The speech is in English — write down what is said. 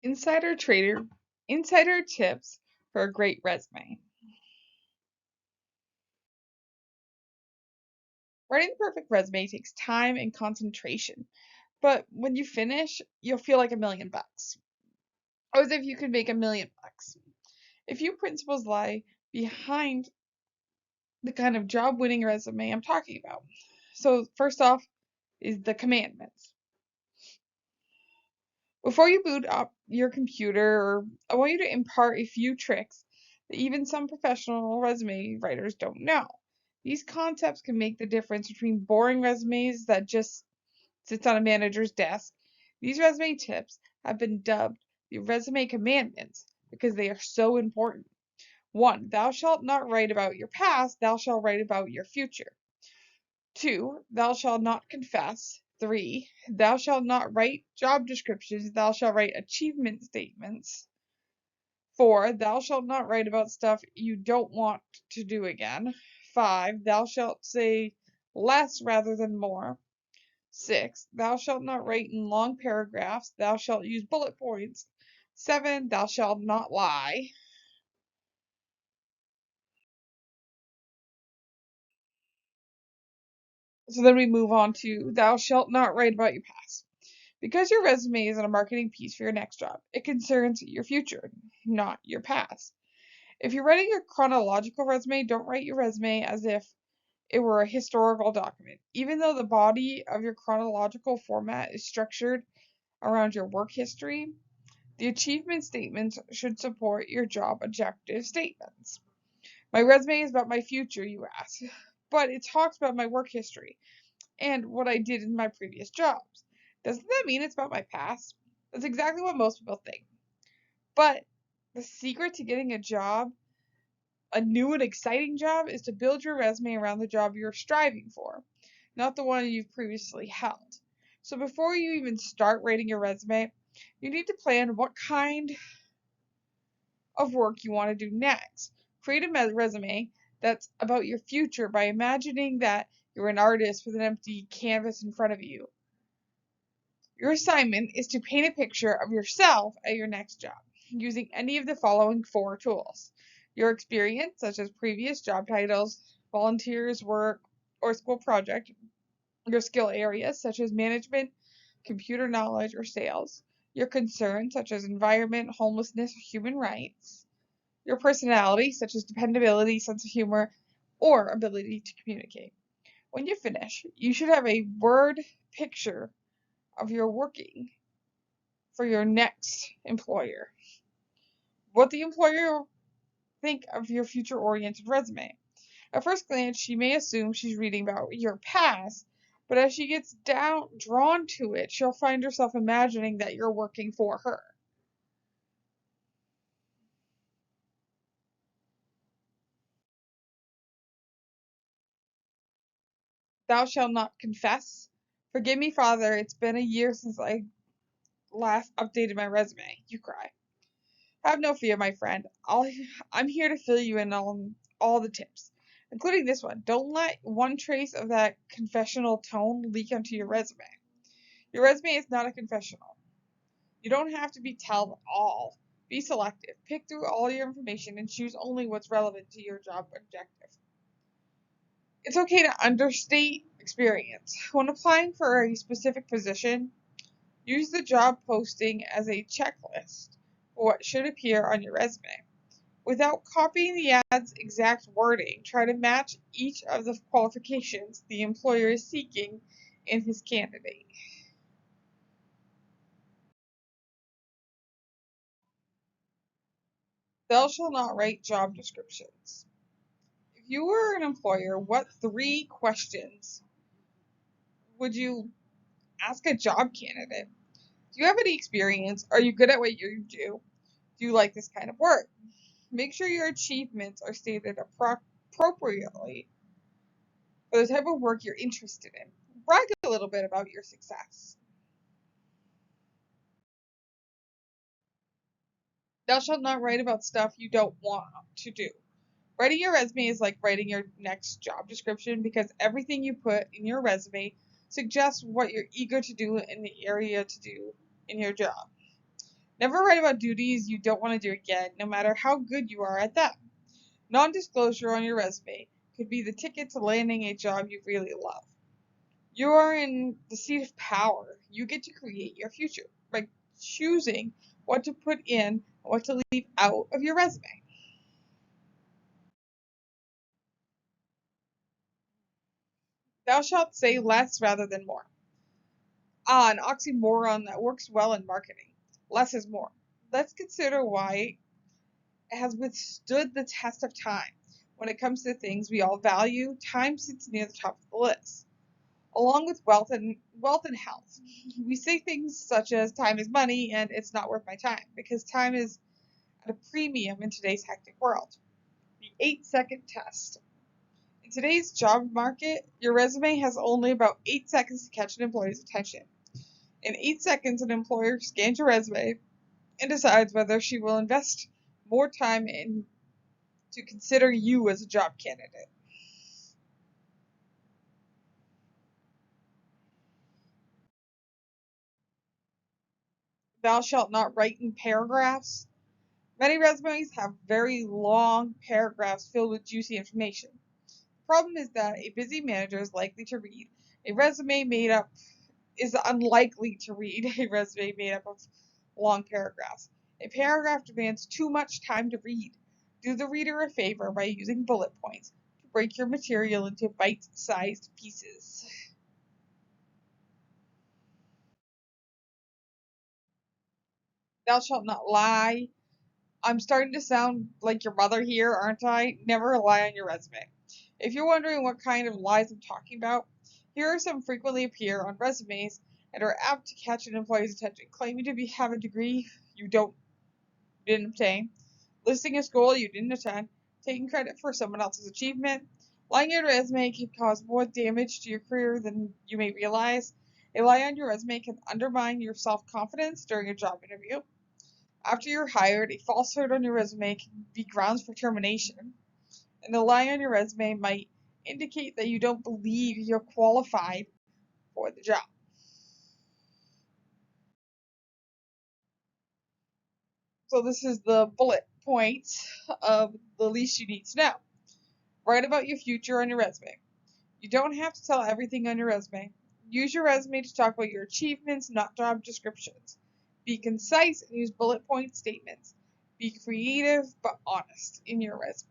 Insider trader, insider tips for a great resume. Writing the perfect resume takes time and concentration, but when you finish, you'll feel like $1,000,000. Or as if you could make $1,000,000. A few principles lie behind the kind of job-winning resume I'm talking about. So first off is the commandments. Before you boot up your computer, I want you to impart a few tricks that even some professional resume writers don't know. These concepts can make the difference between boring resumes that just sits on a manager's desk. These resume tips have been dubbed the resume commandments because they are so important. 1. Thou shalt not write about your past, thou shalt write about your future. 2. Thou shalt not confess. 3. Thou shalt not write job descriptions, thou shalt write achievement statements. 4. Thou shalt not write about stuff you don't want to do again. 5. Thou shalt say less rather than more. 6. Thou shalt not write in long paragraphs, thou shalt use bullet points. 7. Thou shalt not lie. So then we move on to thou shalt not write about your past. Because your resume isn't a marketing piece for your next job, it concerns your future, not your past. If you're writing your chronological resume, don't write your resume as if it were a historical document. Even though the body of your chronological format is structured around your work history, the achievement statements should support your job objective statements. My resume is about my future, you ask, but it talks about my work history and what I did in my previous jobs. Doesn't that mean it's about my past? That's exactly what most people think. But the secret to getting a job, a new and exciting job, is to build your resume around the job you're striving for, not the one you've previously held. So before you even start writing your resume, you need to plan what kind of work you want to do next. Create a resume that's about your future by imagining that you're an artist with an empty canvas in front of you. Your assignment is to paint a picture of yourself at your next job using any of the following 4 tools. Your experience, such as previous job titles, volunteers work, or school project. Your skill areas, such as management, computer knowledge, or sales. Your concerns, such as environment, homelessness, or human rights. Your personality, such as dependability, sense of humor, or ability to communicate. When you finish, you should have a word picture of your working for your next employer. What the employer think of your future-oriented resume? At first glance, she may assume she's reading about your past, but as she gets drawn to it, she'll find herself imagining that you're working for her. Thou shalt not confess. Forgive me, Father, it's been a year since I last updated my resume. You cry. Have no fear, my friend. I'm here to fill you in on all the tips, including this one. Don't let one trace of that confessional tone leak onto your resume. Your resume is not a confessional. You don't have to be tell all. Be selective. Pick through all your information and choose only what's relevant to your job objective. It's okay to understate experience. When applying for a specific position, use the job posting as a checklist for what should appear on your resume. Without copying the ad's exact wording, try to match each of the qualifications the employer is seeking in his candidate. Thou shalt not write job descriptions. If you were an employer, what 3 questions would you ask a job candidate? Do you have any experience? Are you good at what you do? Do you like this kind of work? Make sure your achievements are stated appropriately for the type of work you're interested in. Brag a little bit about your success. Thou shalt not write about stuff you don't want to do. Writing your resume is like writing your next job description because everything you put in your resume suggests what you're eager to do in the area to do in your job. Never write about duties you don't want to do again, no matter how good you are at them. Non-disclosure on your resume could be the ticket to landing a job you really love. You are in the seat of power. You get to create your future by choosing what to put in and what to leave out of your resume. Thou shalt say less rather than more. An oxymoron that works well in marketing. Less is more. Let's consider why it has withstood the test of time. When it comes to things we all value, time sits near the top of the list, along with wealth and health. We say things such as time is money and it's not worth my time because time is at a premium in today's hectic world. The 8-second test. In today's job market, your resume has only about 8 seconds to catch an employee's attention. In 8 seconds, an employer scans your resume and decides whether she will invest more time in to consider you as a job candidate. Thou shalt not write in paragraphs. Many resumes have very long paragraphs filled with juicy information. The problem is that a busy manager is likely to read a resume made up is unlikely to read a resume made up of long paragraphs. A paragraph demands too much time to read. Do the reader a favor by using bullet points to break your material into bite-sized pieces. Thou shalt not lie. I'm starting to sound like your mother here, aren't I? Never lie on your resume. If you're wondering what kind of lies I'm talking about, here are some frequently appear on resumes and are apt to catch an employee's attention. Claiming to have a degree you didn't obtain, listing a school you didn't attend, taking credit for someone else's achievement. Lying on your resume can cause more damage to your career than you may realize. A lie on your resume can undermine your self-confidence during a job interview. After you're hired, a falsehood on your resume can be grounds for termination, and a lie on your resume might indicate that you don't believe you're qualified for the job. So this is the bullet points of the least you need to know. Write about your future on your resume. You don't have to tell everything on your resume. Use your resume to talk about your achievements, not job descriptions. Be concise and use bullet point statements. Be creative but honest in your resume.